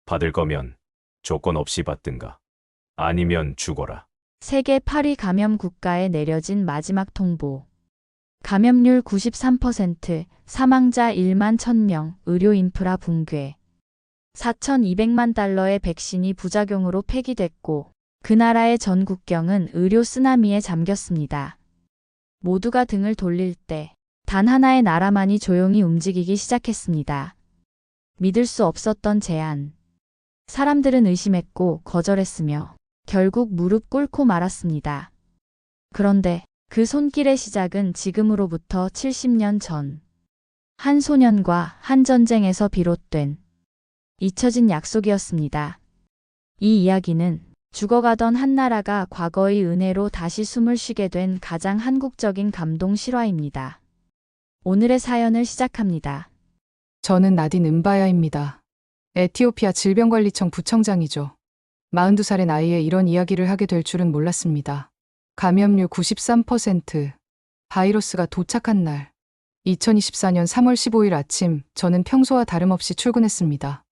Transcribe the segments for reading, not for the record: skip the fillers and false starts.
받을 거면 조건 없이 받든가. 아니면 죽어라. 세계 8위 감염 국가에 내려진 마지막 통보. 감염률 93%, 사망자 1만 1000명, 의료 인프라 붕괴. 4,200만 달러의 백신이 부작용으로 폐기됐고, 그 나라의 전 국경은 의료 쓰나미에 잠겼습니다. 모두가 등을 돌릴 때, 단 하나의 나라만이 조용히 움직이기 시작했습니다. 믿을 수 없었던 제안. 사람들은 의심했고 거절했으며, 결국 무릎 꿇고 말았습니다. 그런데 그 손길의 시작은 지금으로부터 70년 전. 한 소년과 한 전쟁에서 비롯된 잊혀진 약속이었습니다. 이 이야기는 죽어가던 한 나라가 과거의 은혜로 다시 숨을 쉬게 된 가장 한국적인 감동 실화입니다. 오늘의 사연을 시작합니다. 저는 나딘 은바야입니다. 에티오피아 질병관리청 부청장이죠. 42살의 나이에 이런 이야기를 하게 될 줄은 몰랐습니다. 감염률 93%, 바이러스가 도착한 날, 2024년 3월 15일 아침, 저는 평소와 다름없이 출근했습니다.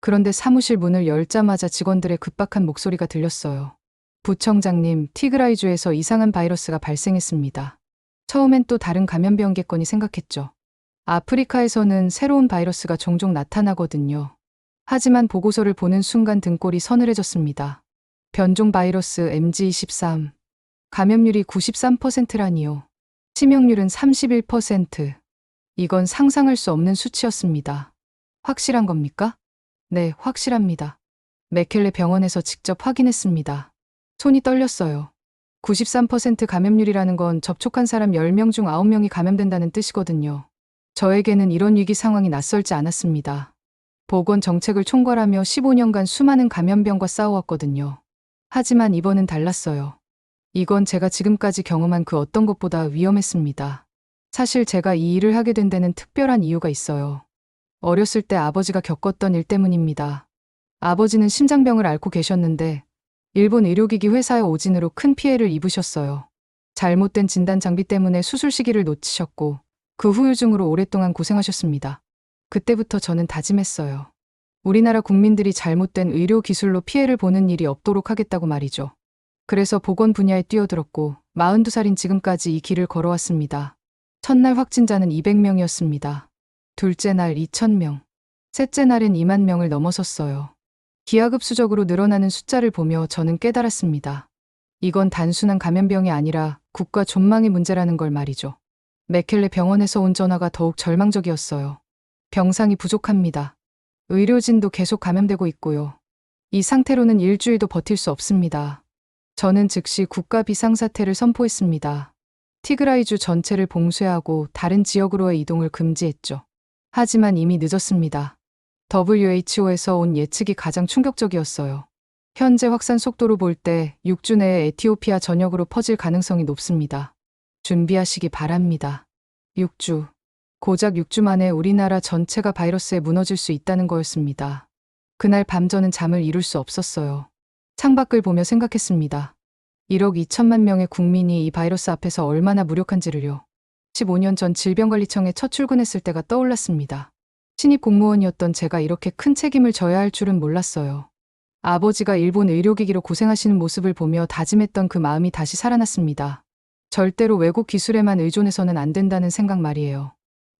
그런데 사무실 문을 열자마자 직원들의 급박한 목소리가 들렸어요. 부청장님, 티그라이주에서 이상한 바이러스가 발생했습니다. 처음엔 또 다른 감염병겠거니 생각했죠. 아프리카에서는 새로운 바이러스가 종종 나타나거든요. 하지만 보고서를 보는 순간 등골이 서늘해졌습니다. 변종 바이러스 MG23. 감염률이 93%라니요. 치명률은 31%. 이건 상상할 수 없는 수치였습니다. 확실한 겁니까? 네, 확실합니다. 메켈레 병원에서 직접 확인했습니다. 손이 떨렸어요. 93% 감염률이라는 건 접촉한 사람 10명 중 9명이 감염된다는 뜻이거든요. 저에게는 이런 위기 상황이 낯설지 않았습니다. 보건 정책을 총괄하며 15년간 수많은 감염병과 싸워왔거든요. 하지만 이번은 달랐어요. 이건 제가 지금까지 경험한 그 어떤 것보다 위험했습니다. 사실 제가 이 일을 하게 된 데는 특별한 이유가 있어요. 어렸을 때 아버지가 겪었던 일 때문입니다. 아버지는 심장병을 앓고 계셨는데 일본 의료기기 회사의 오진으로 큰 피해를 입으셨어요. 잘못된 진단 장비 때문에 수술 시기를 놓치셨고 그 후유증으로 오랫동안 고생하셨습니다. 그때부터 저는 다짐했어요. 우리나라 국민들이 잘못된 의료 기술로 피해를 보는 일이 없도록 하겠다고 말이죠. 그래서 보건 분야에 뛰어들었고 42살인 지금까지 이 길을 걸어왔습니다. 첫날 확진자는 200명이었습니다. 둘째 날 2000명. 셋째 날엔 2만 명을 넘어섰어요. 기하급수적으로 늘어나는 숫자를 보며 저는 깨달았습니다. 이건 단순한 감염병이 아니라 국가 존망의 문제라는 걸 말이죠. 메켈레 병원에서 온 전화가 더욱 절망적이었어요. 병상이 부족합니다. 의료진도 계속 감염되고 있고요. 이 상태로는 일주일도 버틸 수 없습니다. 저는 즉시 국가 비상사태를 선포했습니다. 티그라이주 전체를 봉쇄하고 다른 지역으로의 이동을 금지했죠. 하지만 이미 늦었습니다. WHO에서 온 예측이 가장 충격적이었어요. 현재 확산 속도로 볼 때 6주 내에 에티오피아 전역으로 퍼질 가능성이 높습니다. 준비하시기 바랍니다. 6주. 고작 6주 만에 우리나라 전체가 바이러스에 무너질 수 있다는 거였습니다. 그날 밤 저는 잠을 이룰 수 없었어요. 창밖을 보며 생각했습니다. 1억 2천만 명의 국민이 이 바이러스 앞에서 얼마나 무력한지를요. 15년 전 질병관리청에 첫 출근했을 때가 떠올랐습니다. 신입 공무원이었던 제가 이렇게 큰 책임을 져야 할 줄은 몰랐어요. 아버지가 일본 의료기기로 고생하시는 모습을 보며 다짐했던 그 마음이 다시 살아났습니다. 절대로 외국 기술에만 의존해서는 안 된다는 생각 말이에요.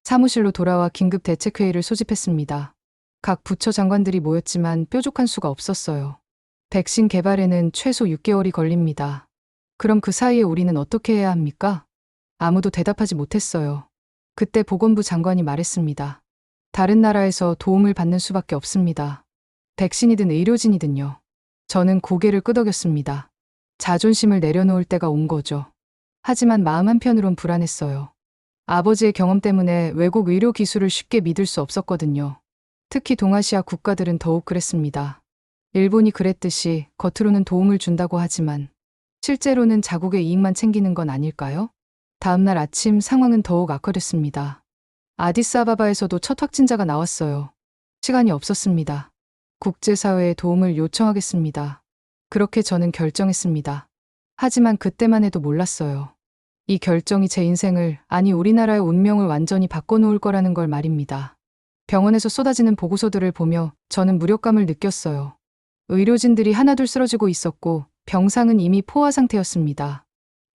사무실로 돌아와 긴급 대책회의를 소집했습니다. 각 부처 장관들이 모였지만 뾰족한 수가 없었어요. 백신 개발에는 최소 6개월이 걸립니다. 그럼 그 사이에 우리는 어떻게 해야 합니까? 아무도 대답하지 못했어요. 그때 보건부 장관이 말했습니다. 다른 나라에서 도움을 받는 수밖에 없습니다. 백신이든 의료진이든요. 저는 고개를 끄덕였습니다. 자존심을 내려놓을 때가 온 거죠. 하지만 마음 한편으론 불안했어요. 아버지의 경험 때문에 외국 의료 기술을 쉽게 믿을 수 없었거든요. 특히 동아시아 국가들은 더욱 그랬습니다. 일본이 그랬듯이 겉으로는 도움을 준다고 하지만 실제로는 자국의 이익만 챙기는 건 아닐까요? 다음날 아침 상황은 더욱 악화됐습니다. 아디스아바바에서도 첫 확진자가 나왔어요. 시간이 없었습니다. 국제사회에 도움을 요청하겠습니다. 그렇게 저는 결정했습니다. 하지만 그때만 해도 몰랐어요. 이 결정이 제 인생을, 아니 우리나라의 운명을 완전히 바꿔놓을 거라는 걸 말입니다. 병원에서 쏟아지는 보고서들을 보며 저는 무력감을 느꼈어요. 의료진들이 하나둘 쓰러지고 있었고 병상은 이미 포화 상태였습니다.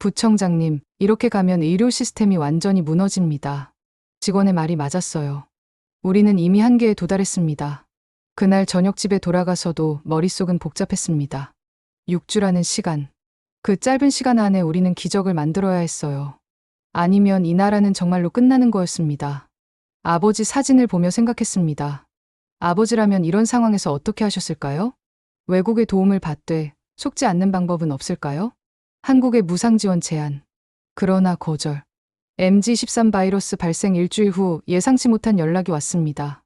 부청장님, 이렇게 가면 의료 시스템이 완전히 무너집니다. 직원의 말이 맞았어요. 우리는 이미 한계에 도달했습니다. 그날 저녁 집에 돌아가서도 머릿속은 복잡했습니다. 6주라는 시간. 그 짧은 시간 안에 우리는 기적을 만들어야 했어요. 아니면 이 나라는 정말로 끝나는 거였습니다. 아버지 사진을 보며 생각했습니다. 아버지라면 이런 상황에서 어떻게 하셨을까요? 외국의 도움을 받되 속지 않는 방법은 없을까요? 한국의 무상지원 제한. 그러나 거절. MG13 바이러스 발생 일주일 후 예상치 못한 연락이 왔습니다.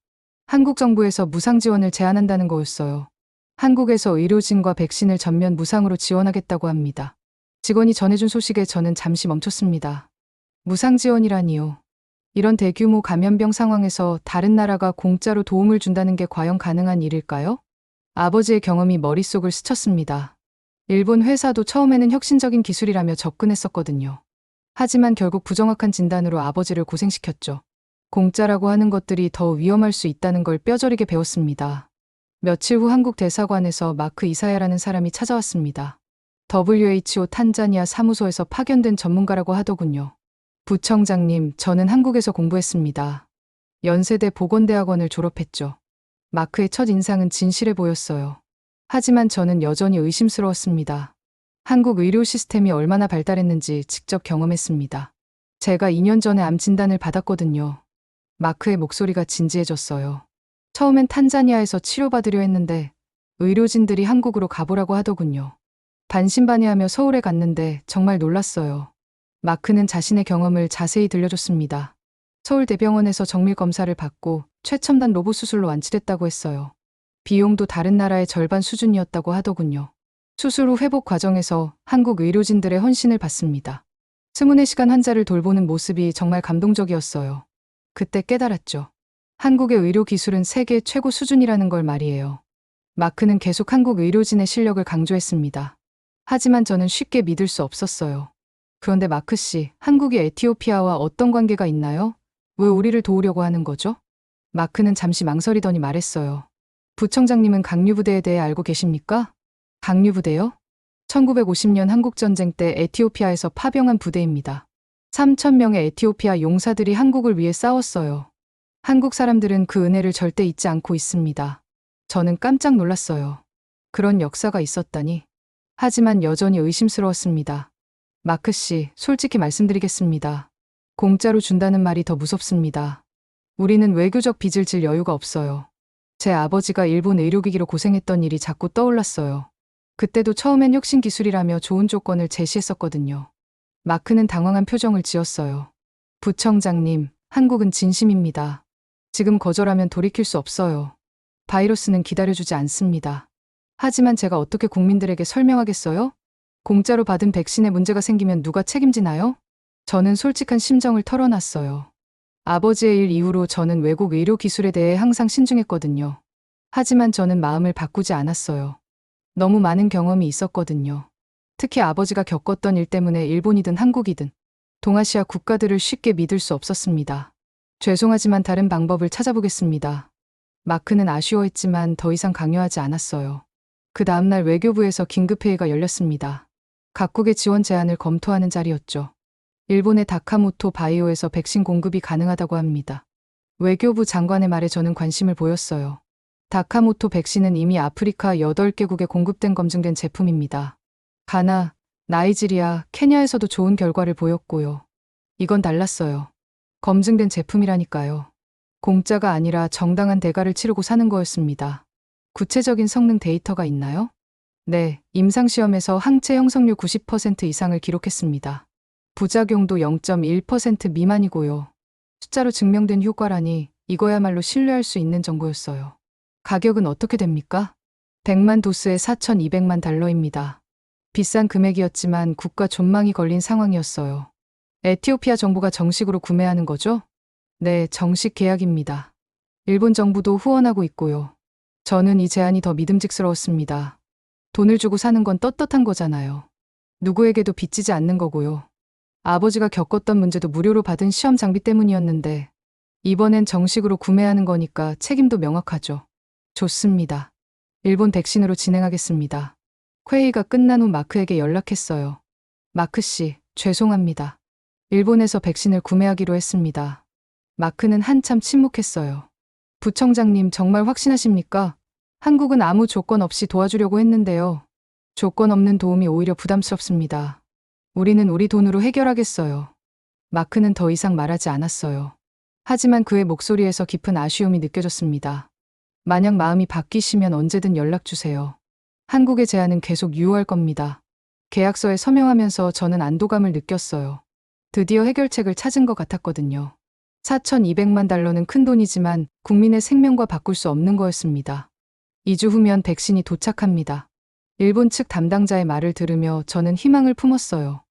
한국 정부에서 무상 지원을 제한한다는 거였어요. 한국에서 의료진과 백신을 전면 무상으로 지원하겠다고 합니다. 직원이 전해준 소식에 저는 잠시 멈췄습니다. 무상 지원이라니요. 이런 대규모 감염병 상황에서 다른 나라가 공짜로 도움을 준다는 게 과연 가능한 일일까요? 아버지의 경험이 머릿속을 스쳤습니다. 일본 회사도 처음에는 혁신적인 기술이라며 접근했었거든요. 하지만 결국 부정확한 진단으로 아버지를 고생시켰죠. 공짜라고 하는 것들이 더 위험할 수 있다는 걸 뼈저리게 배웠습니다. 며칠 후 한국 대사관에서 마크 이사야라는 사람이 찾아왔습니다. WHO 탄자니아 사무소에서 파견된 전문가라고 하더군요. 부청장님, 저는 한국에서 공부했습니다. 연세대 보건대학원을 졸업했죠. 마크의 첫 인상은 진실해 보였어요. 하지만 저는 여전히 의심스러웠습니다. 한국 의료 시스템이 얼마나 발달했는지 직접 경험했습니다. 제가 2년 전에 암 진단을 받았거든요. 마크의 목소리가 진지해졌어요. 처음엔 탄자니아에서 치료받으려 했는데 의료진들이 한국으로 가보라고 하더군요. 반신반의하며 서울에 갔는데 정말 놀랐어요. 마크는 자신의 경험을 자세히 들려줬습니다. 서울대병원에서 정밀 검사를 받고 최첨단 로봇 수술로 완치됐다고 했어요. 비용도 다른 나라의 절반 수준이었다고 하더군요. 수술 후 회복 과정에서 한국 의료진들의 헌신을 봤습니다. 24시간 환자를 돌보는 모습이 정말 감동적이었어요. 그때 깨달았죠. 한국의 의료 기술은 세계 최고 수준이라는 걸 말이에요. 마크는 계속 한국 의료진의 실력을 강조했습니다. 하지만 저는 쉽게 믿을 수 없었어요. 그런데 마크 씨, 한국이 에티오피아와 어떤 관계가 있나요? 왜 우리를 도우려고 하는 거죠? 마크는 잠시 망설이더니 말했어요. 부청장님은 강류부대에 대해 알고 계십니까? 강류부대요? 1950년 한국전쟁 때 에티오피아에서 파병한 부대입니다. 3,000명의 에티오피아 용사들이 한국을 위해 싸웠어요. 한국 사람들은 그 은혜를 절대 잊지 않고 있습니다. 저는 깜짝 놀랐어요. 그런 역사가 있었다니. 하지만 여전히 의심스러웠습니다. 마크 씨, 솔직히 말씀드리겠습니다. 공짜로 준다는 말이 더 무섭습니다. 우리는 외교적 빚을 질 여유가 없어요. 제 아버지가 일본 의료기기로 고생했던 일이 자꾸 떠올랐어요. 그때도 처음엔 혁신 기술이라며 좋은 조건을 제시했었거든요. 마크는 당황한 표정을 지었어요. 부청장님, 한국은 진심입니다. 지금 거절하면 돌이킬 수 없어요. 바이러스는 기다려주지 않습니다. 하지만 제가 어떻게 국민들에게 설명하겠어요? 공짜로 받은 백신에 문제가 생기면 누가 책임지나요? 저는 솔직한 심정을 털어놨어요. 아버지의 일 이후로 저는 외국 의료 기술에 대해 항상 신중했거든요. 하지만 저는 마음을 바꾸지 않았어요. 너무 많은 경험이 있었거든요. 특히 아버지가 겪었던 일 때문에 일본이든 한국이든 동아시아 국가들을 쉽게 믿을 수 없었습니다. 죄송하지만 다른 방법을 찾아보겠습니다. 마크는 아쉬워했지만 더 이상 강요하지 않았어요. 그 다음날 외교부에서 긴급회의가 열렸습니다. 각국의 지원 제안을 검토하는 자리였죠. 일본의 다카모토 바이오에서 백신 공급이 가능하다고 합니다. 외교부 장관의 말에 저는 관심을 보였어요. 다카모토 백신은 이미 아프리카 8개국에 공급된 검증된 제품입니다. 가나, 나이지리아, 케냐에서도 좋은 결과를 보였고요. 이건 달랐어요. 검증된 제품이라니까요. 공짜가 아니라 정당한 대가를 치르고 사는 거였습니다. 구체적인 성능 데이터가 있나요? 네, 임상시험에서 항체 형성률 90% 이상을 기록했습니다. 부작용도 0.1% 미만이고요. 숫자로 증명된 효과라니 이거야말로 신뢰할 수 있는 정보였어요. 가격은 어떻게 됩니까? 100만 도스에 4,200만 달러입니다. 비싼 금액이었지만 국가 존망이 걸린 상황이었어요. 에티오피아 정부가 정식으로 구매하는 거죠? 네, 정식 계약입니다. 일본 정부도 후원하고 있고요. 저는 이 제안이 더 믿음직스러웠습니다. 돈을 주고 사는 건 떳떳한 거잖아요. 누구에게도 빚지지 않는 거고요. 아버지가 겪었던 문제도 무료로 받은 시험 장비 때문이었는데 이번엔 정식으로 구매하는 거니까 책임도 명확하죠. 좋습니다. 일본 백신으로 진행하겠습니다. 회의가 끝난 후 마크에게 연락했어요. 마크 씨, 죄송합니다. 일본에서 백신을 구매하기로 했습니다. 마크는 한참 침묵했어요. 부청장님 정말 확신하십니까? 한국은 아무 조건 없이 도와주려고 했는데요. 조건 없는 도움이 오히려 부담스럽습니다. 우리는 우리 돈으로 해결하겠어요. 마크는 더 이상 말하지 않았어요. 하지만 그의 목소리에서 깊은 아쉬움이 느껴졌습니다. 만약 마음이 바뀌시면 언제든 연락 주세요. 한국의 제안은 계속 유효할 겁니다. 계약서에 서명하면서 저는 안도감을 느꼈어요. 드디어 해결책을 찾은 것 같았거든요. 4,200만 달러는 큰 돈이지만 국민의 생명과 바꿀 수 없는 거였습니다. 2주 후면 백신이 도착합니다. 일본 측 담당자의 말을 들으며 저는 희망을 품었어요.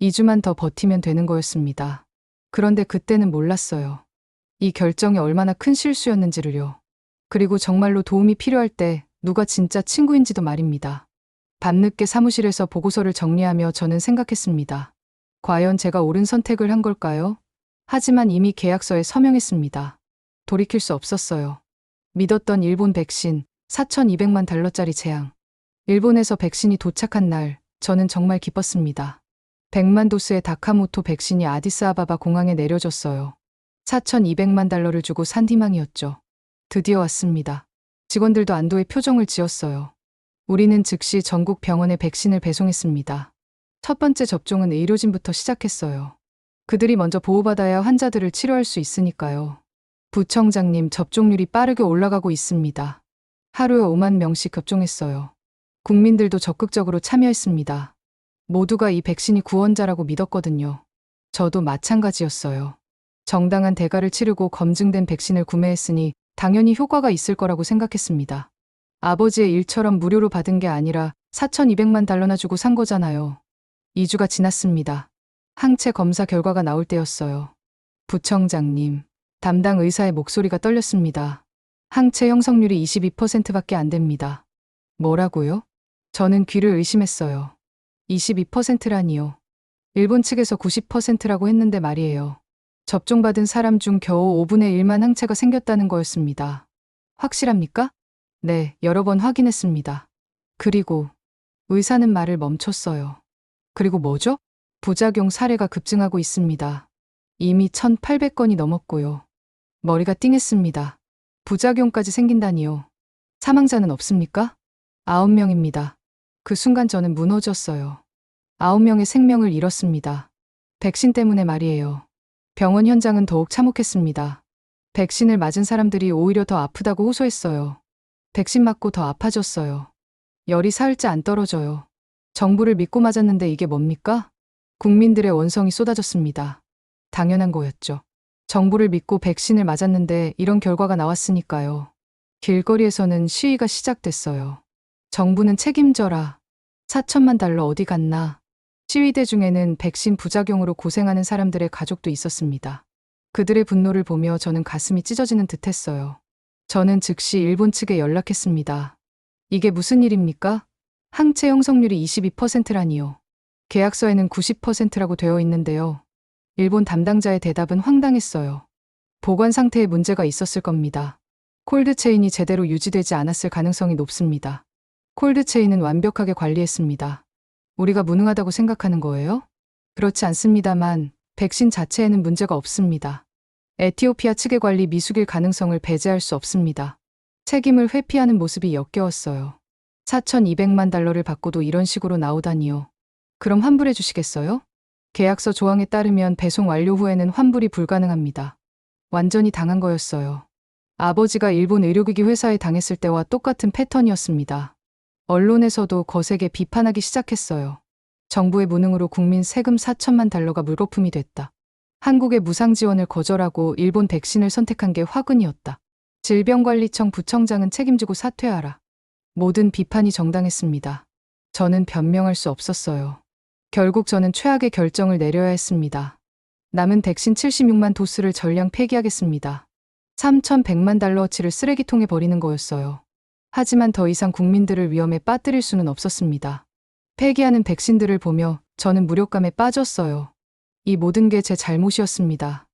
2주만 더 버티면 되는 거였습니다. 그런데 그때는 몰랐어요. 이 결정이 얼마나 큰 실수였는지를요. 그리고 정말로 도움이 필요할 때 누가 진짜 친구인지도 말입니다. 밤늦게 사무실에서 보고서를 정리하며 저는 생각했습니다. 과연 제가 옳은 선택을 한 걸까요? 하지만 이미 계약서에 서명했습니다. 돌이킬 수 없었어요. 믿었던 일본 백신, 4,200만 달러짜리 재앙. 일본에서 백신이 도착한 날, 저는 정말 기뻤습니다. 100만 도스의 다카모토 백신이 아디스아바바 공항에 내려졌어요. 4,200만 달러를 주고 산 희망이었죠. 드디어 왔습니다. 직원들도 안도의 표정을 지었어요. 우리는 즉시 전국 병원에 백신을 배송했습니다. 첫 번째 접종은 의료진부터 시작했어요. 그들이 먼저 보호받아야 환자들을 치료할 수 있으니까요. 부청장님, 접종률이 빠르게 올라가고 있습니다. 하루에 5만 명씩 접종했어요. 국민들도 적극적으로 참여했습니다. 모두가 이 백신이 구원자라고 믿었거든요. 저도 마찬가지였어요. 정당한 대가를 치르고 검증된 백신을 구매했으니 당연히 효과가 있을 거라고 생각했습니다. 아버지의 일처럼 무료로 받은 게 아니라 4,200만 달러나 주고 산 거잖아요. 2주가 지났습니다. 항체 검사 결과가 나올 때였어요. 부청장님, 담당 의사의 목소리가 떨렸습니다. 항체 형성률이 22%밖에 안 됩니다. 뭐라고요? 저는 귀를 의심했어요. 22%라니요. 일본 측에서 90%라고 했는데 말이에요. 접종받은 사람 중 겨우 5분의 1만 항체가 생겼다는 거였습니다. 확실합니까? 네, 여러 번 확인했습니다. 그리고 의사는 말을 멈췄어요. 그리고 뭐죠? 부작용 사례가 급증하고 있습니다. 이미 1,800건이 넘었고요. 머리가 띵했습니다. 부작용까지 생긴다니요. 사망자는 없습니까? 9명입니다. 그 순간 저는 무너졌어요. 9명의 생명을 잃었습니다. 백신 때문에 말이에요. 병원 현장은 더욱 참혹했습니다. 백신을 맞은 사람들이 오히려 더 아프다고 호소했어요. 백신 맞고 더 아파졌어요. 열이 사흘째 안 떨어져요. 정부를 믿고 맞았는데 이게 뭡니까? 국민들의 원성이 쏟아졌습니다. 당연한 거였죠. 정부를 믿고 백신을 맞았는데 이런 결과가 나왔으니까요. 길거리에서는 시위가 시작됐어요. 정부는 책임져라. 4천만 달러 어디 갔나. 시위대 중에는 백신 부작용으로 고생하는 사람들의 가족도 있었습니다. 그들의 분노를 보며 저는 가슴이 찢어지는 듯했어요. 저는 즉시 일본 측에 연락했습니다. 이게 무슨 일입니까? 항체 형성률이 22%라니요. 계약서에는 90%라고 되어 있는데요. 일본 담당자의 대답은 황당했어요. 보관 상태에 문제가 있었을 겁니다. 콜드체인이 제대로 유지되지 않았을 가능성이 높습니다. 콜드체인은 완벽하게 관리했습니다. 우리가 무능하다고 생각하는 거예요? 그렇지 않습니다만 백신 자체에는 문제가 없습니다. 에티오피아 측의 관리 미숙일 가능성을 배제할 수 없습니다. 책임을 회피하는 모습이 역겨웠어요. 4,200만 달러를 받고도 이런 식으로 나오다니요. 그럼 환불해 주시겠어요? 계약서 조항에 따르면 배송 완료 후에는 환불이 불가능합니다. 완전히 당한 거였어요. 아버지가 일본 의료기기 회사에 당했을 때와 똑같은 패턴이었습니다. 언론에서도 거세게 비판하기 시작했어요. 정부의 무능으로 국민 세금 4천만 달러가 물거품이 됐다. 한국의 무상 지원을 거절하고 일본 백신을 선택한 게 화근이었다. 질병관리청 부청장은 책임지고 사퇴하라. 모든 비판이 정당했습니다. 저는 변명할 수 없었어요. 결국 저는 최악의 결정을 내려야 했습니다. 남은 백신 76만 도스를 전량 폐기하겠습니다. 3,100만 달러어치를 쓰레기통에 버리는 거였어요. 하지만 더 이상 국민들을 위험에 빠뜨릴 수는 없었습니다. 폐기하는 백신들을 보며 저는 무력감에 빠졌어요. 이 모든 게 제 잘못이었습니다.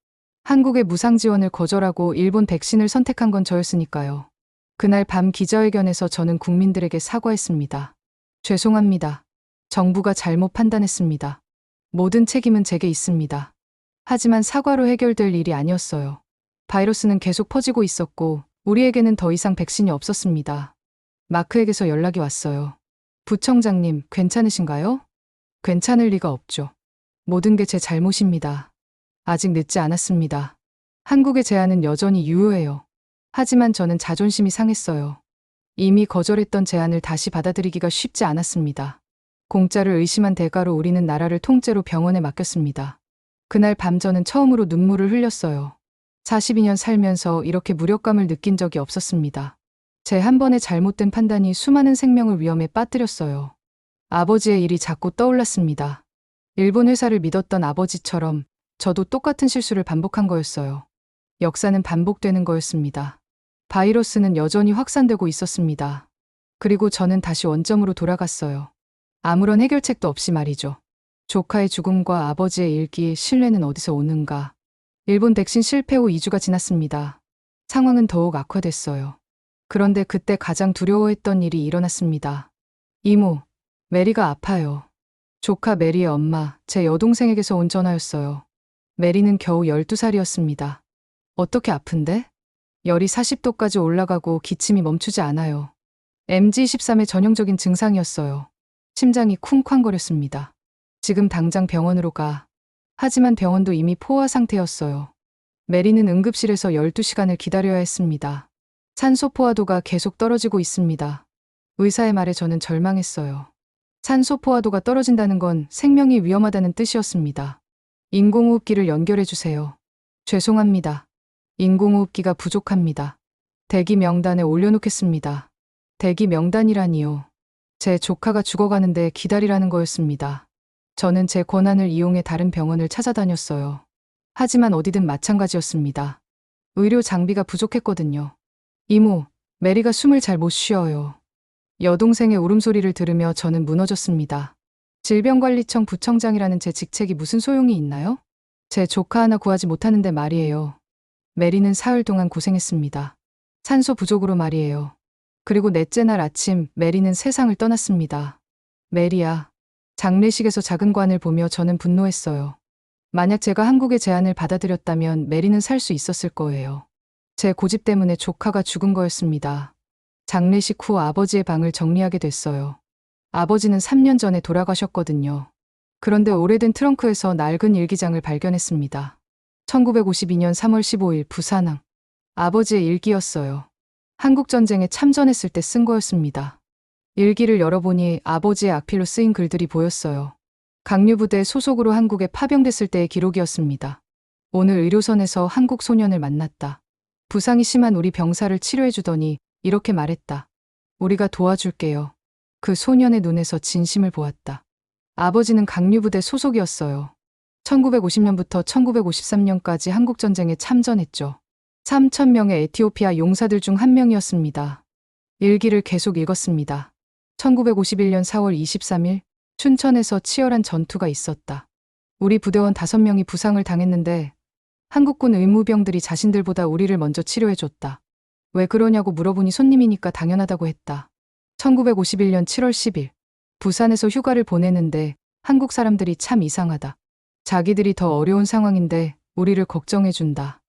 한국의 무상 지원을 거절하고 일본 백신을 선택한 건 저였으니까요. 그날 밤 기자회견에서 저는 국민들에게 사과했습니다. 죄송합니다. 정부가 잘못 판단했습니다. 모든 책임은 제게 있습니다. 하지만 사과로 해결될 일이 아니었어요. 바이러스는 계속 퍼지고 있었고 우리에게는 더 이상 백신이 없었습니다. 마크에게서 연락이 왔어요. 부청장님, 괜찮으신가요? 괜찮을 리가 없죠. 모든 게 제 잘못입니다. 아직 늦지 않았습니다. 한국의 제안은 여전히 유효해요. 하지만 저는 자존심이 상했어요. 이미 거절했던 제안을 다시 받아들이기가 쉽지 않았습니다. 공짜를 의심한 대가로 우리는 나라를 통째로 병원에 맡겼습니다. 그날 밤 저는 처음으로 눈물을 흘렸어요. 42년 살면서 이렇게 무력감을 느낀 적이 없었습니다. 제 한 번의 잘못된 판단이 수많은 생명을 위험에 빠뜨렸어요. 아버지의 일이 자꾸 떠올랐습니다. 일본 회사를 믿었던 아버지처럼 저도 똑같은 실수를 반복한 거였어요. 역사는 반복되는 거였습니다. 바이러스는 여전히 확산되고 있었습니다. 그리고 저는 다시 원점으로 돌아갔어요. 아무런 해결책도 없이 말이죠. 조카의 죽음과 아버지의 일기, 신뢰는 어디서 오는가. 일본 백신 실패 후 2주가 지났습니다. 상황은 더욱 악화됐어요. 그런데 그때 가장 두려워했던 일이 일어났습니다. 이모, 메리가 아파요. 조카 메리의 엄마, 제 여동생에게서 온 전화였어요. 메리는 겨우 12살이었습니다. 어떻게 아픈데? 열이 40도까지 올라가고 기침이 멈추지 않아요. MG23의 전형적인 증상이었어요. 심장이 쿵쾅거렸습니다. 지금 당장 병원으로 가. 하지만 병원도 이미 포화 상태였어요. 메리는 응급실에서 12시간을 기다려야 했습니다. 산소 포화도가 계속 떨어지고 있습니다. 의사의 말에 저는 절망했어요. 산소 포화도가 떨어진다는 건 생명이 위험하다는 뜻이었습니다. 인공호흡기를 연결해 주세요. 죄송합니다. 인공호흡기가 부족합니다. 대기 명단에 올려놓겠습니다. 대기 명단이라니요. 제 조카가 죽어가는데 기다리라는 거였습니다. 저는 제 권한을 이용해 다른 병원을 찾아다녔어요. 하지만 어디든 마찬가지였습니다. 의료 장비가 부족했거든요. 이모, 메리가 숨을 잘 못 쉬어요. 여동생의 울음소리를 들으며 저는 무너졌습니다. 질병관리청 부청장이라는 제 직책이 무슨 소용이 있나요? 제 조카 하나 구하지 못하는데 말이에요. 메리는 사흘 동안 고생했습니다. 산소 부족으로 말이에요. 그리고 넷째 날 아침 메리는 세상을 떠났습니다. 메리야. 장례식에서 작은 관을 보며 저는 분노했어요. 만약 제가 한국의 제안을 받아들였다면 메리는 살 수 있었을 거예요. 제 고집 때문에 조카가 죽은 거였습니다. 장례식 후 아버지의 방을 정리하게 됐어요. 아버지는 3년 전에 돌아가셨거든요. 그런데 오래된 트렁크에서 낡은 일기장을 발견했습니다. 1952년 3월 15일 부산항. 아버지의 일기였어요. 한국전쟁에 참전했을 때 쓴 거였습니다. 일기를 열어보니 아버지의 악필로 쓰인 글들이 보였어요. 강류부대 소속으로 한국에 파병됐을 때의 기록이었습니다. 오늘 의료선에서 한국 소년을 만났다. 부상이 심한 우리 병사를 치료해주더니 이렇게 말했다. 우리가 도와줄게요. 그 소년의 눈에서 진심을 보았다. 아버지는 강류부대 소속이었어요. 1950년부터 1953년까지 한국전쟁에 참전했죠. 3,000명의 에티오피아 용사들 중 한 명이었습니다. 일기를 계속 읽었습니다. 1951년 4월 23일 춘천에서 치열한 전투가 있었다. 우리 부대원 5명이 부상을 당했는데 한국군 의무병들이 자신들보다 우리를 먼저 치료해줬다. 왜 그러냐고 물어보니 손님이니까 당연하다고 했다. 1951년 7월 10일 부산에서 휴가를 보내는데 한국 사람들이 참 이상하다. 자기들이 더 어려운 상황인데 우리를 걱정해준다.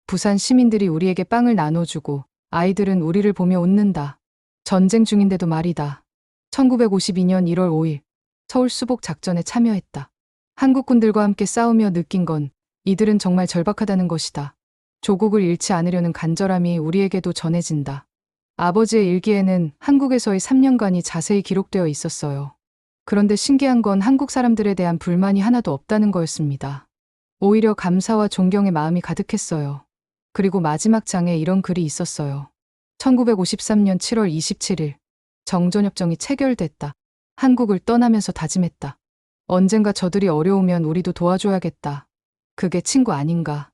부산 시민들이 우리에게 빵을 나눠주고 아이들은 우리를 보며 웃는다. 전쟁 중인데도 말이다. 1952년 1월 5일 서울 수복 작전에 참여했다. 한국군들과 함께 싸우며 느낀 건 이들은 정말 절박하다는 것이다. 조국을 잃지 않으려는 간절함이 우리에게도 전해진다. 아버지의 일기에는 한국에서의 3년간이 자세히 기록되어 있었어요. 그런데 신기한 건 한국 사람들에 대한 불만이 하나도 없다는 거였습니다. 오히려 감사와 존경의 마음이 가득했어요. 그리고 마지막 장에 이런 글이 있었어요. 1953년 7월 27일 정전협정이 체결됐다. 한국을 떠나면서 다짐했다. 언젠가 저들이 어려우면 우리도 도와줘야겠다. 그게 친구 아닌가.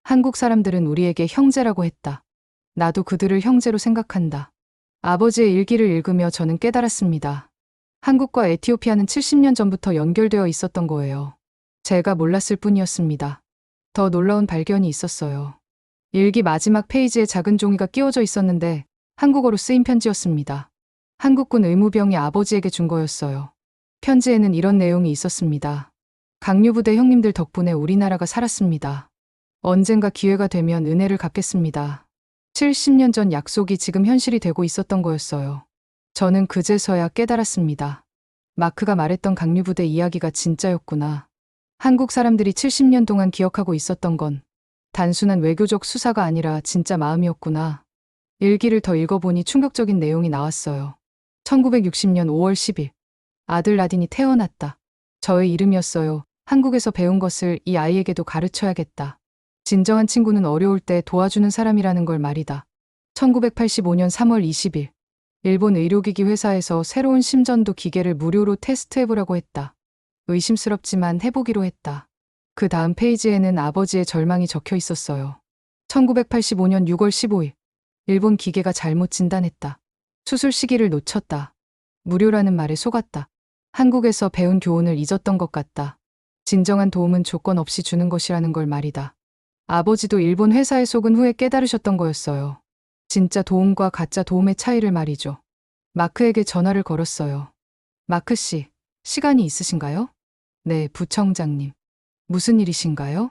한국 사람들은 우리에게 형제라고 했다. 나도 그들을 형제로 생각한다. 아버지의 일기를 읽으며 저는 깨달았습니다. 한국과 에티오피아는 70년 전부터 연결되어 있었던 거예요. 제가 몰랐을 뿐이었습니다. 더 놀라운 발견이 있었어요. 일기 마지막 페이지에 작은 종이가 끼워져 있었는데 한국어로 쓰인 편지였습니다. 한국군 의무병이 아버지에게 준 거였어요. 편지에는 이런 내용이 있었습니다. 강류부대 형님들 덕분에 우리나라가 살았습니다. 언젠가 기회가 되면 은혜를 갚겠습니다. 70년 전 약속이 지금 현실이 되고 있었던 거였어요. 저는 그제서야 깨달았습니다. 마크가 말했던 강류부대 이야기가 진짜였구나. 한국 사람들이 70년 동안 기억하고 있었던 건 단순한 외교적 수사가 아니라 진짜 마음이었구나. 일기를 더 읽어보니 충격적인 내용이 나왔어요. 1960년 5월 10일. 아들 나딘이 태어났다. 저의 이름이었어요. 한국에서 배운 것을 이 아이에게도 가르쳐야겠다. 진정한 친구는 어려울 때 도와주는 사람이라는 걸 말이다. 1985년 3월 20일. 일본 의료기기 회사에서 새로운 심전도 기계를 무료로 테스트해보라고 했다. 의심스럽지만 해보기로 했다. 그 다음 페이지에는 아버지의 절망이 적혀 있었어요. 1985년 6월 15일. 일본 기계가 잘못 진단했다. 수술 시기를 놓쳤다. 무료라는 말에 속았다. 한국에서 배운 교훈을 잊었던 것 같다. 진정한 도움은 조건 없이 주는 것이라는 걸 말이다. 아버지도 일본 회사에 속은 후에 깨달으셨던 거였어요. 진짜 도움과 가짜 도움의 차이를 말이죠. 마크에게 전화를 걸었어요. 마크 씨, 시간이 있으신가요? 네, 부청장님. 무슨 일이신가요?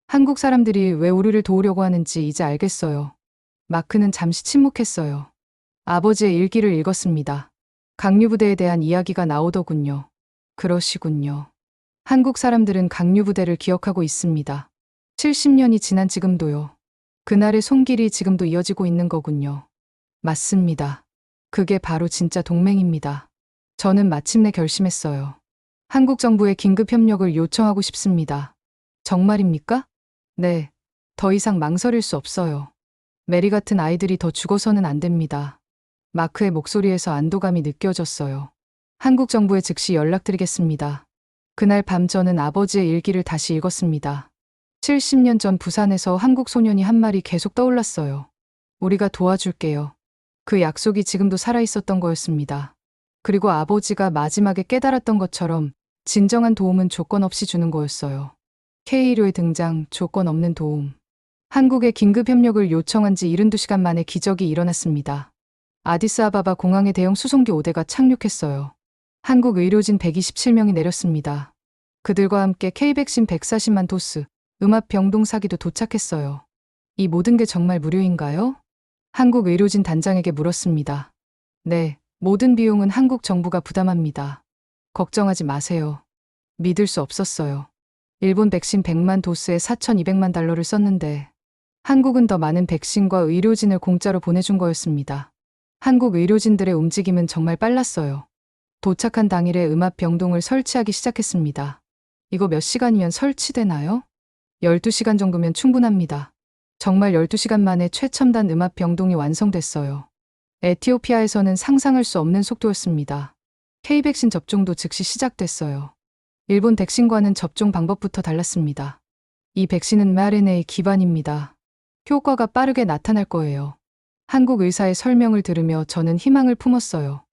한국 사람들이 왜 우리를 도우려고 하는지 이제 알겠어요. 마크는 잠시 침묵했어요. 아버지의 일기를 읽었습니다. 강류부대에 대한 이야기가 나오더군요. 그러시군요. 한국 사람들은 강류부대를 기억하고 있습니다. 70년이 지난 지금도요. 그날의 손길이 지금도 이어지고 있는 거군요. 맞습니다. 그게 바로 진짜 동맹입니다. 저는 마침내 결심했어요. 한국 정부에 긴급 협력을 요청하고 싶습니다. 정말입니까? 네. 더 이상 망설일 수 없어요. 메리 같은 아이들이 더 죽어서는 안 됩니다. 마크의 목소리에서 안도감이 느껴졌어요. 한국 정부에 즉시 연락드리겠습니다. 그날 밤 저는 아버지의 일기를 다시 읽었습니다. 70년 전 부산에서 한국 소년이 한 말이 계속 떠올랐어요. 우리가 도와줄게요. 그 약속이 지금도 살아있었던 거였습니다. 그리고 아버지가 마지막에 깨달았던 것처럼 진정한 도움은 조건 없이 주는 거였어요. K1호의 등장, 조건 없는 도움. 한국에 긴급 협력을 요청한 지 72시간 만에 기적이 일어났습니다. 아디스아바바 공항에 대형 수송기 5대가 착륙했어요. 한국 의료진 127명이 내렸습니다. 그들과 함께 K백신 140만 도스, 음압병동 사기도 도착했어요. 이 모든 게 정말 무료인가요? 한국 의료진 단장에게 물었습니다. 네, 모든 비용은 한국 정부가 부담합니다. 걱정하지 마세요. 믿을 수 없었어요. 일본 백신 100만 도스에 4,200만 달러를 썼는데 한국은 더 많은 백신과 의료진을 공짜로 보내준 거였습니다. 한국 의료진들의 움직임은 정말 빨랐어요. 도착한 당일에 음압병동을 설치하기 시작했습니다. 이거 몇 시간이면 설치되나요? 12시간 정도면 충분합니다. 정말 12시간 만에 최첨단 음압병동이 완성됐어요. 에티오피아에서는 상상할 수 없는 속도였습니다. K백신 접종도 즉시 시작됐어요. 일본 백신과는 접종 방법부터 달랐습니다. 이 백신은 mRNA 기반입니다. 효과가 빠르게 나타날 거예요. 한국 의사의 설명을 들으며 저는 희망을 품었어요.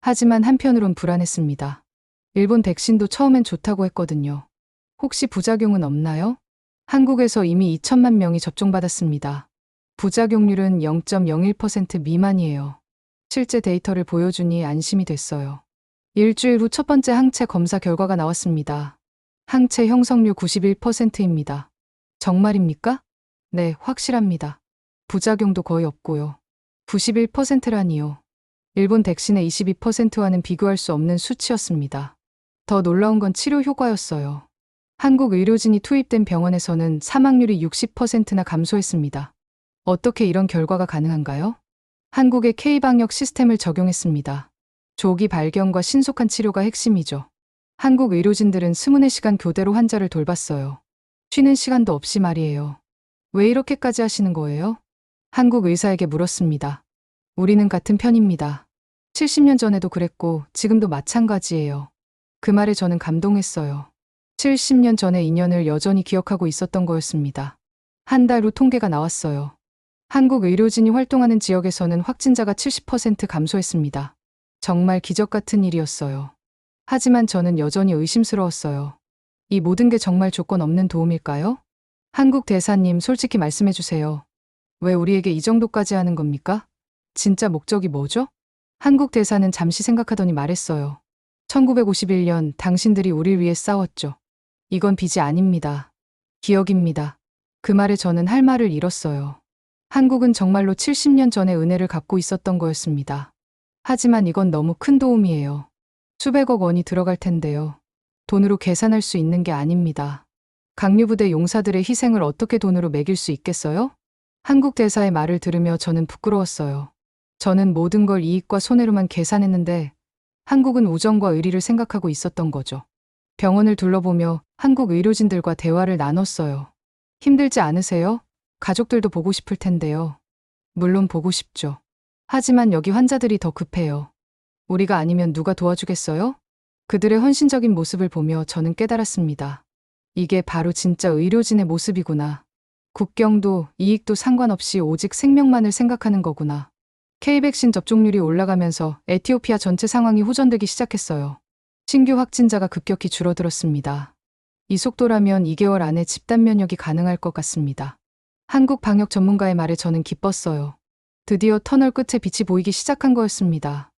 하지만 한편으론 불안했습니다. 일본 백신도 처음엔 좋다고 했거든요. 혹시 부작용은 없나요? 한국에서 이미 2천만 명이 접종받았습니다. 부작용률은 0.01% 미만이에요. 실제 데이터를 보여주니 안심이 됐어요. 일주일 후 첫 번째 항체 검사 결과가 나왔습니다. 항체 형성률 91%입니다. 정말입니까? 네, 확실합니다. 부작용도 거의 없고요. 91%라니요. 일본 백신의 22%와는 비교할 수 없는 수치였습니다. 더 놀라운 건 치료 효과였어요. 한국 의료진이 투입된 병원에서는 사망률이 60%나 감소했습니다. 어떻게 이런 결과가 가능한가요? 한국의 K방역 시스템을 적용했습니다. 조기 발견과 신속한 치료가 핵심이죠. 한국 의료진들은 24시간 교대로 환자를 돌봤어요. 쉬는 시간도 없이 말이에요. 왜 이렇게까지 하시는 거예요? 한국 의사에게 물었습니다. 우리는 같은 편입니다. 70년 전에도 그랬고 지금도 마찬가지예요. 그 말에 저는 감동했어요. 70년 전의 인연을 여전히 기억하고 있었던 거였습니다. 한 달 후 통계가 나왔어요. 한국 의료진이 활동하는 지역에서는 확진자가 70% 감소했습니다. 정말 기적 같은 일이었어요. 하지만 저는 여전히 의심스러웠어요. 이 모든 게 정말 조건 없는 도움일까요? 한국 대사님, 솔직히 말씀해 주세요. 왜 우리에게 이 정도까지 하는 겁니까? 진짜 목적이 뭐죠? 한국 대사는 잠시 생각하더니 말했어요. 1951년 당신들이 우릴 위해 싸웠죠. 이건 빚이 아닙니다. 기억입니다. 그 말에 저는 할 말을 잃었어요. 한국은 정말로 70년 전의 은혜를 갚고 있었던 거였습니다. 하지만 이건 너무 큰 도움이에요. 수백억 원이 들어갈 텐데요. 돈으로 계산할 수 있는 게 아닙니다. 강류부대 용사들의 희생을 어떻게 돈으로 매길 수 있겠어요? 한국 대사의 말을 들으며 저는 부끄러웠어요. 저는 모든 걸 이익과 손해로만 계산했는데 한국은 우정과 의리를 생각하고 있었던 거죠. 병원을 둘러보며 한국 의료진들과 대화를 나눴어요. 힘들지 않으세요? 가족들도 보고 싶을 텐데요. 물론 보고 싶죠. 하지만 여기 환자들이 더 급해요. 우리가 아니면 누가 도와주겠어요? 그들의 헌신적인 모습을 보며 저는 깨달았습니다. 이게 바로 진짜 의료진의 모습이구나. 국경도 이익도 상관없이 오직 생명만을 생각하는 거구나. K백신 접종률이 올라가면서 에티오피아 전체 상황이 호전되기 시작했어요. 신규 확진자가 급격히 줄어들었습니다. 이 속도라면 2개월 안에 집단 면역이 가능할 것 같습니다. 한국 방역 전문가의 말에 저는 기뻤어요. 드디어 터널 끝에 빛이 보이기 시작한 거였습니다.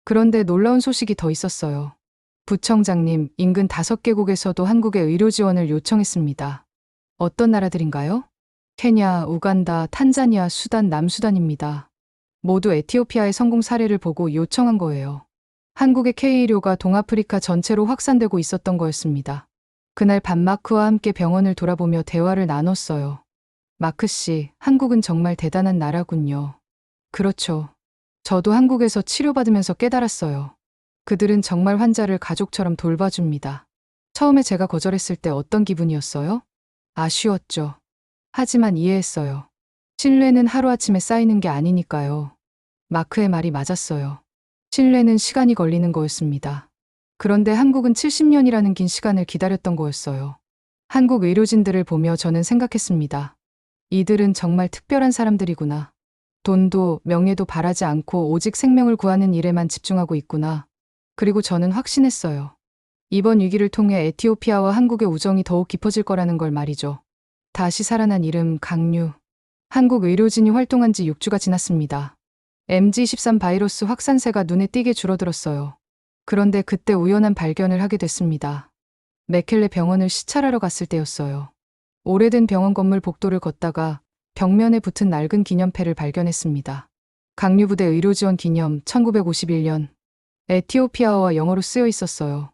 그런데 놀라운 소식이 더 있었어요. 부청장님, 인근 5개국에서도 한국의 의료 지원을 요청했습니다. 어떤 나라들인가요? 케냐, 우간다, 탄자니아, 수단, 남수단입니다. 모두 에티오피아의 성공 사례를 보고 요청한 거예요. 한국의 K의료가 동아프리카 전체로 확산되고 있었던 거였습니다. 그날 밤 마크와 함께 병원을 돌아보며 대화를 나눴어요. 마크 씨, 한국은 정말 대단한 나라군요. 그렇죠. 저도 한국에서 치료받으면서 깨달았어요. 그들은 정말 환자를 가족처럼 돌봐줍니다. 처음에 제가 거절했을 때 어떤 기분이었어요? 아쉬웠죠. 하지만 이해했어요. 신뢰는 하루아침에 쌓이는 게 아니니까요. 마크의 말이 맞았어요. 신뢰는 시간이 걸리는 거였습니다. 그런데 한국은 70년이라는 긴 시간을 기다렸던 거였어요. 한국 의료진들을 보며 저는 생각했습니다. 이들은 정말 특별한 사람들이구나. 돈도 명예도 바라지 않고 오직 생명을 구하는 일에만 집중하고 있구나. 그리고 저는 확신했어요. 이번 위기를 통해 에티오피아와 한국의 우정이 더욱 깊어질 거라는 걸 말이죠. 다시 살아난 이름 강류. 한국 의료진이 활동한 지 6주가 지났습니다. MG13 바이러스 확산세가 눈에 띄게 줄어들었어요. 그런데 그때 우연한 발견을 하게 됐습니다. 메켈레 병원을 시찰하러 갔을 때였어요. 오래된 병원 건물 복도를 걷다가 벽면에 붙은 낡은 기념패를 발견했습니다. 강류부대 의료지원 기념 1951년. 에티오피아어와 영어로 쓰여 있었어요.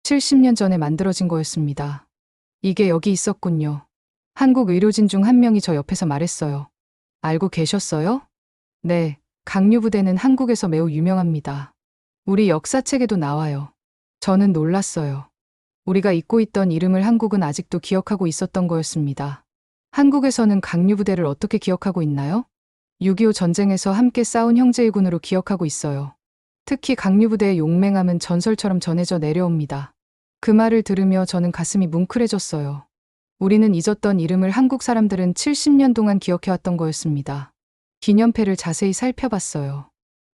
70년 전에 만들어진 거였습니다. 이게 여기 있었군요. 한국 의료진 중 한 명이 저 옆에서 말했어요. 알고 계셨어요? 네, 강류부대는 한국에서 매우 유명합니다. 우리 역사책에도 나와요. 저는 놀랐어요. 우리가 잊고 있던 이름을 한국은 아직도 기억하고 있었던 거였습니다. 한국에서는 강류부대를 어떻게 기억하고 있나요? 6.25 전쟁에서 함께 싸운 형제의군으로 기억하고 있어요. 특히 강류부대의 용맹함은 전설처럼 전해져 내려옵니다. 그 말을 들으며 저는 가슴이 뭉클해졌어요. 우리는 잊었던 이름을 한국 사람들은 70년 동안 기억해왔던 거였습니다. 기념패를 자세히 살펴봤어요.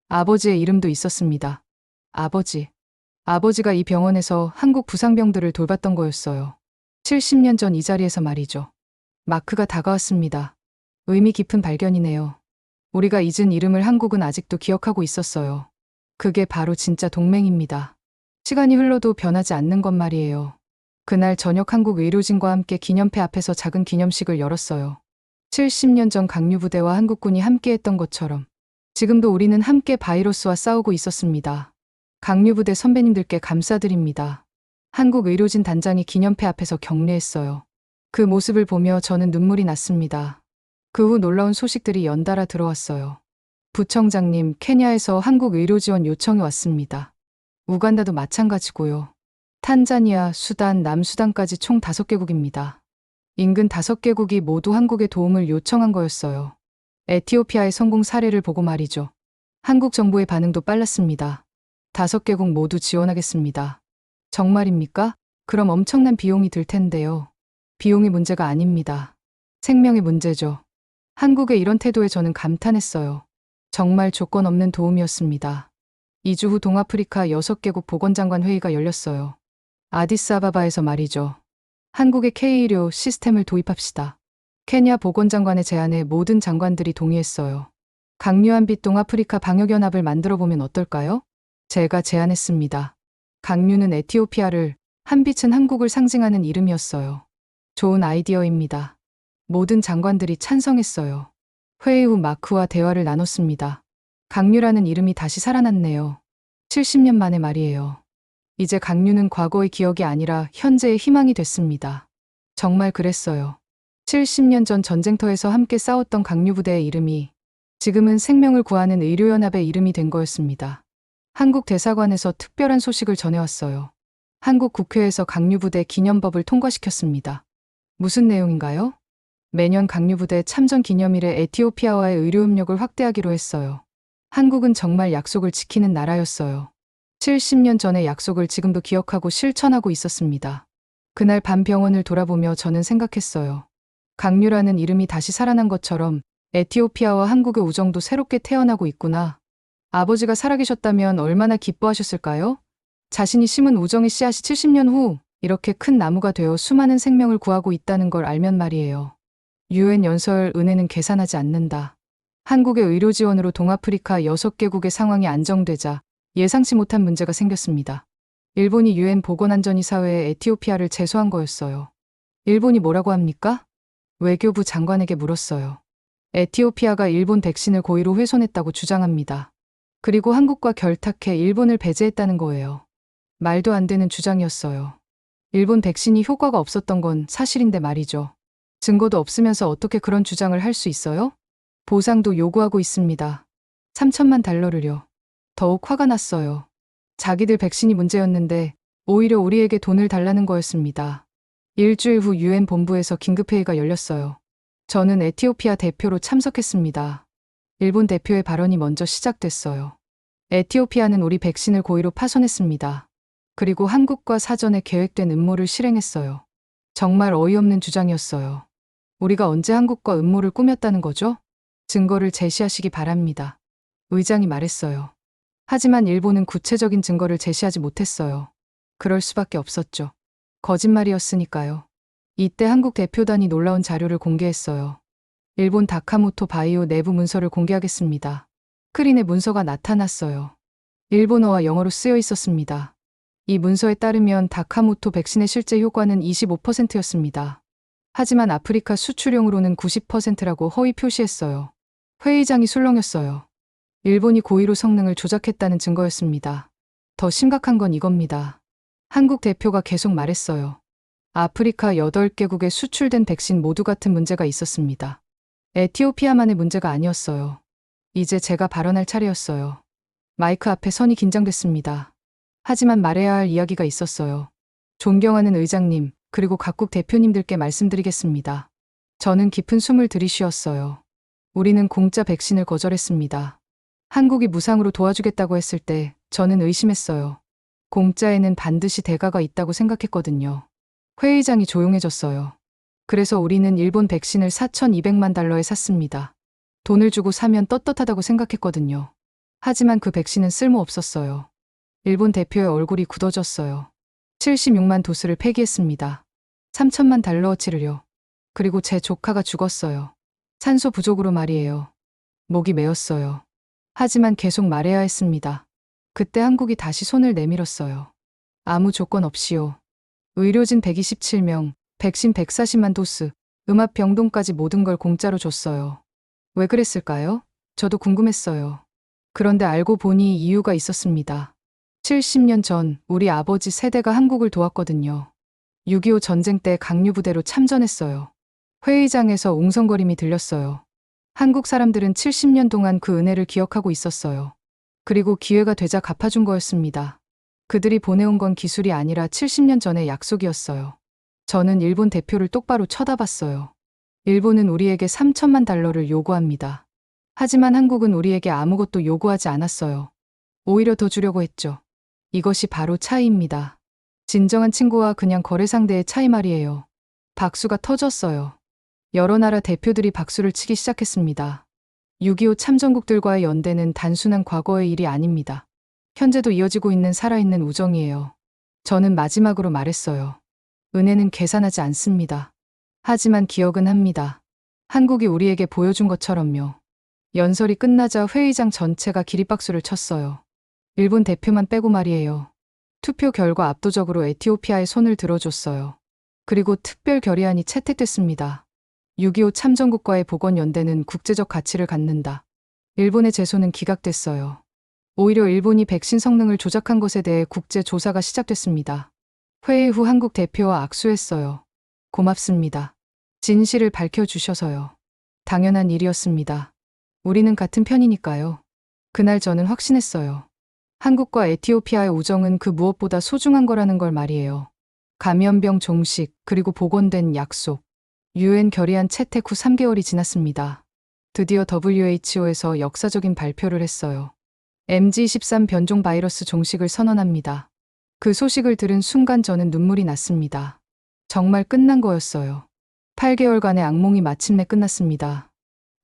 아버지의 이름도 있었습니다. 아버지. 아버지가 이 병원에서 한국 부상병들을 돌봤던 거였어요. 70년 전 이 자리에서 말이죠. 마크가 다가왔습니다. 의미 깊은 발견이네요. 우리가 잊은 이름을 한국은 아직도 기억하고 있었어요. 그게 바로 진짜 동맹입니다. 시간이 흘러도 변하지 않는 것 말이에요. 그날 저녁 한국 의료진과 함께 기념패 앞에서 작은 기념식을 열었어요. 70년 전 강류부대와 한국군이 함께했던 것처럼 지금도 우리는 함께 바이러스와 싸우고 있었습니다. 강류부대 선배님들께 감사드립니다. 한국 의료진 단장이 기념패 앞에서 격려했어요. 그 모습을 보며 저는 눈물이 났습니다. 그 후 놀라운 소식들이 연달아 들어왔어요. 부청장님, 케냐에서 한국 의료 지원 요청이 왔습니다. 우간다도 마찬가지고요. 탄자니아, 수단, 남수단까지 총 5개국입니다. 인근 5개국이 모두 한국의 도움을 요청한 거였어요. 에티오피아의 성공 사례를 보고 말이죠. 한국 정부의 반응도 빨랐습니다. 5개국 모두 지원하겠습니다. 정말입니까? 그럼 엄청난 비용이 들 텐데요. 비용이 문제가 아닙니다. 생명의 문제죠. 한국의 이런 태도에 저는 감탄했어요. 정말 조건 없는 도움이었습니다. 2주 후 동아프리카 6개국 보건장관 회의가 열렸어요. 아디스아바바에서 말이죠. 한국의 K의료 시스템을 도입합시다. 케냐 보건장관의 제안에 모든 장관들이 동의했어요. 강류한 빛 동아프리카 방역연합을 만들어 보면 어떨까요? 제가 제안했습니다. 강류는 에티오피아를, 한빛은 한국을 상징하는 이름이었어요. 좋은 아이디어입니다. 모든 장관들이 찬성했어요. 회의 후 마크와 대화를 나눴습니다. 강류라는 이름이 다시 살아났네요. 70년 만에 말이에요. 이제 강류는 과거의 기억이 아니라 현재의 희망이 됐습니다. 정말 그랬어요. 70년 전 전쟁터에서 함께 싸웠던 강류부대의 이름이 지금은 생명을 구하는 의료연합의 이름이 된 거였습니다. 한국 대사관에서 특별한 소식을 전해왔어요. 한국 국회에서 강류부대 기념법을 통과시켰습니다. 무슨 내용인가요? 매년 강류부대 참전 기념일에 에티오피아와의 의료협력을 확대하기로 했어요. 한국은 정말 약속을 지키는 나라였어요. 70년 전의 약속을 지금도 기억하고 실천하고 있었습니다. 그날 밤 병원을 돌아보며 저는 생각했어요. 강류라는 이름이 다시 살아난 것처럼 에티오피아와 한국의 우정도 새롭게 태어나고 있구나. 아버지가 살아계셨다면 얼마나 기뻐하셨을까요? 자신이 심은 우정의 씨앗이 70년 후 이렇게 큰 나무가 되어 수많은 생명을 구하고 있다는 걸 알면 말이에요. 유엔 연설 은혜는 계산하지 않는다. 한국의 의료 지원으로 동아프리카 6개국의 상황이 안정되자 예상치 못한 문제가 생겼습니다. 일본이 유엔 보건안전이사회에 에티오피아를 제소한 거였어요. 일본이 뭐라고 합니까? 외교부 장관에게 물었어요. 에티오피아가 일본 백신을 고의로 훼손했다고 주장합니다. 그리고 한국과 결탁해 일본을 배제했다는 거예요. 말도 안 되는 주장이었어요. 일본 백신이 효과가 없었던 건 사실인데 말이죠. 증거도 없으면서 어떻게 그런 주장을 할 수 있어요? 보상도 요구하고 있습니다. 3천만 달러를요. 더욱 화가 났어요. 자기들 백신이 문제였는데 오히려 우리에게 돈을 달라는 거였습니다. 일주일 후 유엔 본부에서 긴급회의가 열렸어요. 저는 에티오피아 대표로 참석했습니다. 일본 대표의 발언이 먼저 시작됐어요. 에티오피아는 우리 백신을 고의로 파손했습니다. 그리고 한국과 사전에 계획된 음모를 실행했어요. 정말 어이없는 주장이었어요. 우리가 언제 한국과 음모를 꾸몄다는 거죠? 증거를 제시하시기 바랍니다. 의장이 말했어요. 하지만 일본은 구체적인 증거를 제시하지 못했어요. 그럴 수밖에 없었죠. 거짓말이었으니까요. 이때 한국 대표단이 놀라운 자료를 공개했어요. 일본 다카모토 바이오 내부 문서를 공개하겠습니다. 스크린에 문서가 나타났어요. 일본어와 영어로 쓰여 있었습니다. 이 문서에 따르면 다카모토 백신의 실제 효과는 25%였습니다. 하지만 아프리카 수출용으로는 90%라고 허위 표시했어요. 회의장이 술렁였어요. 일본이 고의로 성능을 조작했다는 증거였습니다. 더 심각한 건 이겁니다. 한국 대표가 계속 말했어요. 아프리카 8개국에 수출된 백신 모두 같은 문제가 있었습니다. 에티오피아만의 문제가 아니었어요. 이제 제가 발언할 차례였어요. 마이크 앞에 선이 긴장됐습니다. 하지만 말해야 할 이야기가 있었어요. 존경하는 의장님, 그리고 각국 대표님들께 말씀드리겠습니다. 저는 깊은 숨을 들이쉬었어요. 우리는 공짜 백신을 거절했습니다. 한국이 무상으로 도와주겠다고 했을 때 저는 의심했어요. 공짜에는 반드시 대가가 있다고 생각했거든요. 회의장이 조용해졌어요. 그래서 우리는 일본 백신을 4,200만 달러에 샀습니다. 돈을 주고 사면 떳떳하다고 생각했거든요. 하지만 그 백신은 쓸모없었어요. 일본 대표의 얼굴이 굳어졌어요. 76만 도스를 폐기했습니다. 3천만 달러어치를요. 그리고 제 조카가 죽었어요. 산소 부족으로 말이에요. 목이 메었어요. 하지만 계속 말해야 했습니다. 그때 한국이 다시 손을 내밀었어요. 아무 조건 없이요. 의료진 127명, 백신 140만 도스, 음압병동까지 모든 걸 공짜로 줬어요. 왜 그랬을까요? 저도 궁금했어요. 그런데 알고 보니 이유가 있었습니다. 70년 전 우리 아버지 세대가 한국을 도왔거든요. 6.25 전쟁 때 강류부대로 참전했어요. 회의장에서 웅성거림이 들렸어요. 한국 사람들은 70년 동안 그 은혜를 기억하고 있었어요. 그리고 기회가 되자 갚아준 거였습니다. 그들이 보내온 건 기술이 아니라 70년 전의 약속이었어요. 저는 일본 대표를 똑바로 쳐다봤어요. 일본은 우리에게 3천만 달러를 요구합니다. 하지만 한국은 우리에게 아무것도 요구하지 않았어요. 오히려 더 주려고 했죠. 이것이 바로 차이입니다. 진정한 친구와 그냥 거래 상대의 차이 말이에요. 박수가 터졌어요. 여러 나라 대표들이 박수를 치기 시작했습니다. 6.25 참전국들과의 연대는 단순한 과거의 일이 아닙니다. 현재도 이어지고 있는 살아있는 우정이에요. 저는 마지막으로 말했어요. 은혜는 계산하지 않습니다. 하지만 기억은 합니다. 한국이 우리에게 보여준 것처럼요. 연설이 끝나자 회의장 전체가 기립박수를 쳤어요. 일본 대표만 빼고 말이에요. 투표 결과 압도적으로 에티오피아의 손을 들어줬어요. 그리고 특별 결의안이 채택됐습니다. 6.25 참전국가의 복원연대는 국제적 가치를 갖는다. 일본의 제소는 기각됐어요. 오히려 일본이 백신 성능을 조작한 것에 대해 국제 조사가 시작됐습니다. 회의 후 한국 대표와 악수했어요. 고맙습니다. 진실을 밝혀주셔서요. 당연한 일이었습니다. 우리는 같은 편이니까요. 그날 저는 확신했어요. 한국과 에티오피아의 우정은 그 무엇보다 소중한 거라는 걸 말이에요. 감염병 종식, 그리고 복원된 약속. UN 결의안 채택 후 3개월이 지났습니다. 드디어 WHO에서 역사적인 발표를 했어요. MG13 변종 바이러스 종식을 선언합니다. 그 소식을 들은 순간 저는 눈물이 났습니다. 정말 끝난 거였어요. 8개월간의 악몽이 마침내 끝났습니다.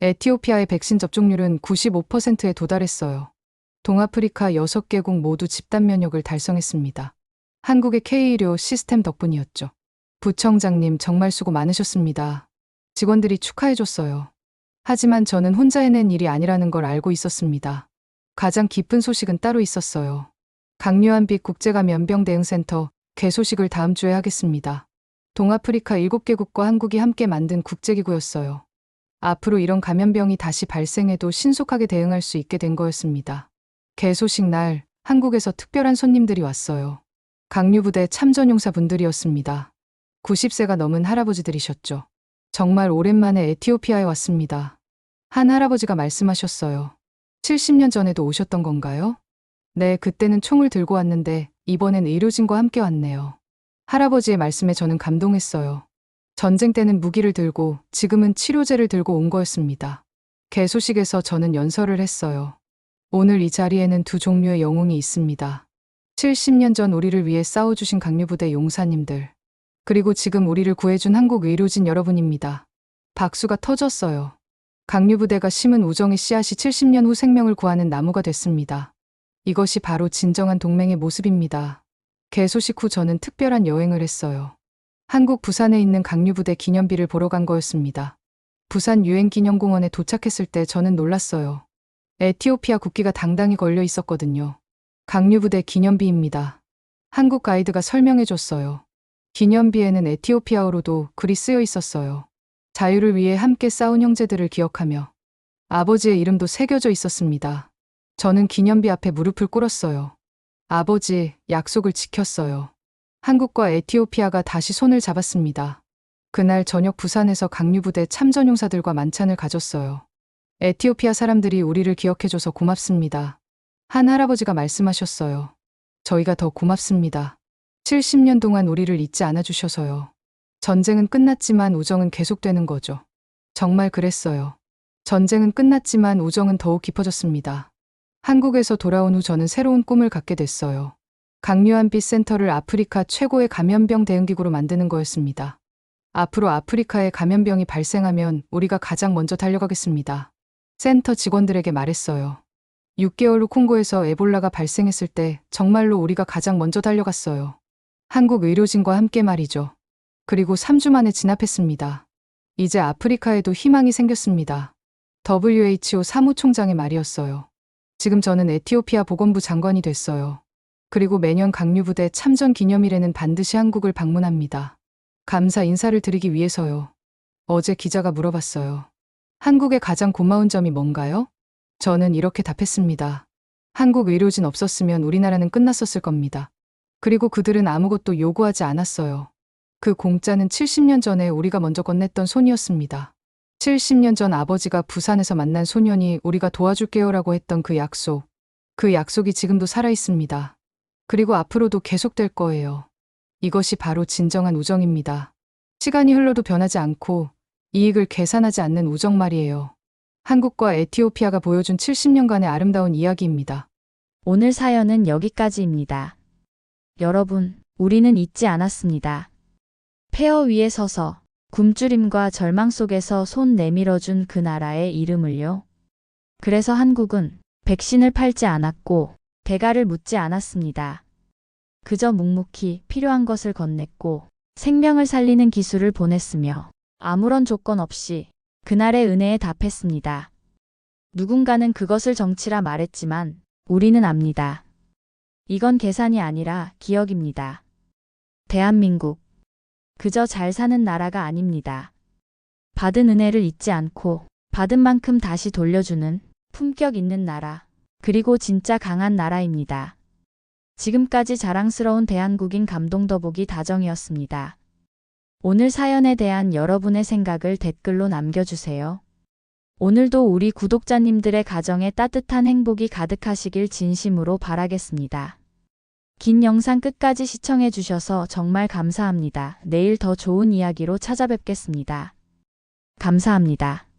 에티오피아의 백신 접종률은 95%에 도달했어요. 동아프리카 6개국 모두 집단 면역을 달성했습니다. 한국의 K의료 시스템 덕분이었죠. 부청장님 정말 수고 많으셨습니다. 직원들이 축하해줬어요. 하지만 저는 혼자 해낸 일이 아니라는 걸 알고 있었습니다. 가장 기쁜 소식은 따로 있었어요. 강요한빛 국제감염병대응센터 개소식을 다음 주에 하겠습니다. 동아프리카 7개국과 한국이 함께 만든 국제기구였어요. 앞으로 이런 감염병이 다시 발생해도 신속하게 대응할 수 있게 된 거였습니다. 개소식 날 한국에서 특별한 손님들이 왔어요. 강류부대 참전용사분들이었습니다. 90세가 넘은 할아버지들이셨죠. 정말 오랜만에 에티오피아에 왔습니다. 한 할아버지가 말씀하셨어요. 70년 전에도 오셨던 건가요? 네, 그때는 총을 들고 왔는데 이번엔 의료진과 함께 왔네요. 할아버지의 말씀에 저는 감동했어요. 전쟁 때는 무기를 들고 지금은 치료제를 들고 온 거였습니다. 개소식에서 저는 연설을 했어요. 오늘 이 자리에는 두 종류의 영웅이 있습니다. 70년 전 우리를 위해 싸워주신 강류부대 용사님들. 그리고 지금 우리를 구해준 한국 의료진 여러분입니다. 박수가 터졌어요. 강류부대가 심은 우정의 씨앗이 70년 후 생명을 구하는 나무가 됐습니다. 이것이 바로 진정한 동맹의 모습입니다. 개소식 후 저는 특별한 여행을 했어요. 한국 부산에 있는 강류부대 기념비를 보러 간 거였습니다. 부산 유엔기념공원에 도착했을 때 저는 놀랐어요. 에티오피아 국기가 당당히 걸려 있었거든요. 강류부대 기념비입니다. 한국 가이드가 설명해 줬어요. 기념비에는 에티오피아어로도 글이 쓰여 있었어요. 자유를 위해 함께 싸운 형제들을 기억하며 아버지의 이름도 새겨져 있었습니다. 저는 기념비 앞에 무릎을 꿇었어요. 아버지, 약속을 지켰어요. 한국과 에티오피아가 다시 손을 잡았습니다. 그날 저녁 부산에서 강류부대 참전용사들과 만찬을 가졌어요. 에티오피아 사람들이 우리를 기억해줘서 고맙습니다. 한 할아버지가 말씀하셨어요. 저희가 더 고맙습니다. 70년 동안 우리를 잊지 않아주셔서요. 전쟁은 끝났지만 우정은 계속되는 거죠. 정말 그랬어요. 전쟁은 끝났지만 우정은 더욱 깊어졌습니다. 한국에서 돌아온 후 저는 새로운 꿈을 갖게 됐어요. 강요한빛 센터를 아프리카 최고의 감염병 대응기구로 만드는 거였습니다. 앞으로 아프리카에 감염병이 발생하면 우리가 가장 먼저 달려가겠습니다. 센터 직원들에게 말했어요. 6개월 후 콩고에서 에볼라가 발생했을 때 정말로 우리가 가장 먼저 달려갔어요. 한국 의료진과 함께 말이죠. 그리고 3주 만에 진압했습니다. 이제 아프리카에도 희망이 생겼습니다. WHO 사무총장의 말이었어요. 지금 저는 에티오피아 보건부 장관이 됐어요. 그리고 매년 강류부대 참전 기념일에는 반드시 한국을 방문합니다. 감사 인사를 드리기 위해서요. 어제 기자가 물어봤어요. 한국의 가장 고마운 점이 뭔가요? 저는 이렇게 답했습니다. 한국 의료진 없었으면 우리나라는 끝났었을 겁니다. 그리고 그들은 아무것도 요구하지 않았어요. 그 공짜는 70년 전에 우리가 먼저 건넸던 손이었습니다. 70년 전 아버지가 부산에서 만난 소년이 우리가 도와줄게요라고 했던 그 약속. 그 약속이 지금도 살아있습니다. 그리고 앞으로도 계속될 거예요. 이것이 바로 진정한 우정입니다. 시간이 흘러도 변하지 않고 이익을 계산하지 않는 우정 말이에요. 한국과 에티오피아가 보여준 70년간의 아름다운 이야기입니다. 오늘 사연은 여기까지입니다. 여러분, 우리는 잊지 않았습니다. 폐허 위에 서서 굶주림과 절망 속에서 손 내밀어준 그 나라의 이름을요. 그래서 한국은 백신을 팔지 않았고 대가를 묻지 않았습니다. 그저 묵묵히 필요한 것을 건넸고 생명을 살리는 기술을 보냈으며 아무런 조건 없이 그날의 은혜에 답했습니다. 누군가는 그것을 정치라 말했지만 우리는 압니다. 이건 계산이 아니라 기억입니다. 대한민국. 그저 잘 사는 나라가 아닙니다. 받은 은혜를 잊지 않고 받은 만큼 다시 돌려주는 품격 있는 나라, 그리고 진짜 강한 나라입니다. 지금까지 자랑스러운 대한국인 감동 더보기 다정이었습니다. 오늘 사연에 대한 여러분의 생각을 댓글로 남겨주세요. 오늘도 우리 구독자님들의 가정에 따뜻한 행복이 가득하시길 진심으로 바라겠습니다. 긴 영상 끝까지 시청해 주셔서 정말 감사합니다. 내일 더 좋은 이야기로 찾아뵙겠습니다. 감사합니다.